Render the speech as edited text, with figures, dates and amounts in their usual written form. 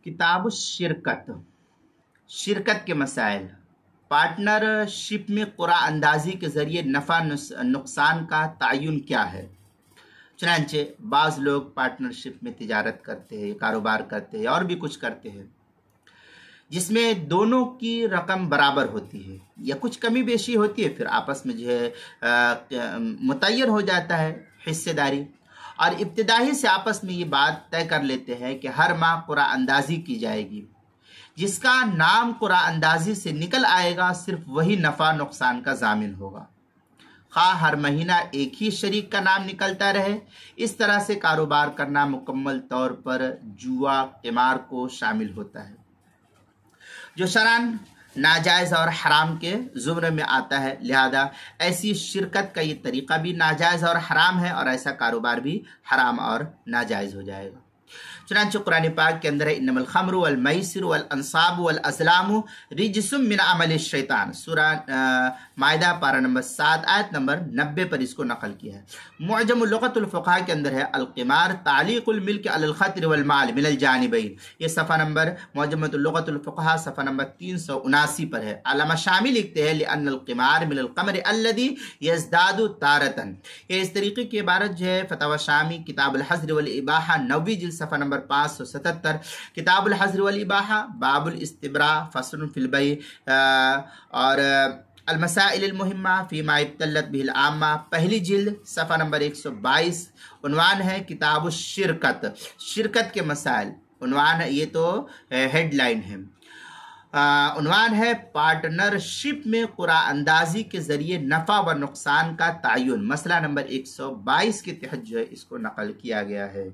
किताब शिरकत, शिरकत के मसाइल। पार्टनरशिप में कुरा अंदाजी के ज़रिए नफ़ा नुकसान का तयन क्या है। चुनांचे बाज़ लोग पार्टनरशिप में तिजारत करते हैं, कारोबार करते हैं और भी कुछ करते हैं जिसमें दोनों की रकम बराबर होती है या कुछ कमी बेशी होती है, फिर आपस में जो है मुतय्यर हो जाता है हिस्सेदारी, और इब्तिदाई से आपस में ये बात तय कर लेते हैं कि हर माह कुरा अंदाजी की जाएगी। जिसका नाम कुरा अंदाजी से निकल आएगा सिर्फ वही नफ़ा नुकसान का ज़ामिन होगा, खा हर महीना एक ही शरीक का नाम निकलता रहे। इस तरह से कारोबार करना मुकम्मल तौर पर जुआ क़िमार को शामिल होता है, जो शरअन नाजायज़ और हराम के ज़ुम्रे में आता है। लिहाजा ऐसी शिरकत का ये तरीक़ा भी नाजायज़ और हराम है और ऐसा कारोबार भी हराम और नाजायज़ हो जाएगा। चुनांचे कुरान पाक के अंदर है इन्नमल खम्रु वल मैसिरु वल अंसाबु वल अज़लामु रिज्सुम मिन अमलि शैतान। सूरह माइदा पारा नंबर 7 आयत नंबर 90 पर इसको नकल किया है। मुअजमुल लुग़तुल फ़ुक़हा के अंदर है अल क़िमार तालीक़ुल मिल्क अलल ख़त्र वल माल मिनल जानिबैन। ये सफ़ा नंबर मुअजमुल लुग़तुल फ़ुक़हा सफ़ा नंबर 379 पर है। अल्लामा शामी लिखते हैं लिअन्नल क़िमार मिनल क़मर अल्लज़ी यज़दादु तारतन। ये इस तरीक़े की इबारत जो है फ़तवा शामी किताबुल हज़्र वल इबाहा 9वीं जिल्द सफ़ा नंबर 577, किताबुल हज़्र वल इबाहा बाबुल इस्तिब्रा फ़स्लुन फ़िल बै और अल मसाइल अल मुहिम्मा फ़ीमा इब्तलत बिहिल आम्मा पहली जिल्द सफ़ा नंबर 122। उन्वान है किताब शिरकत, शिरकत के मसाइल। उन्वान है, ये तो हेडलाइन है। उन्वान है पार्टनरशिप में कुरा अंदाजी के ज़रिए नफ़ा व नुकसान का तयन। मसला नंबर 122 के तहत जो है इसको नकल किया गया है।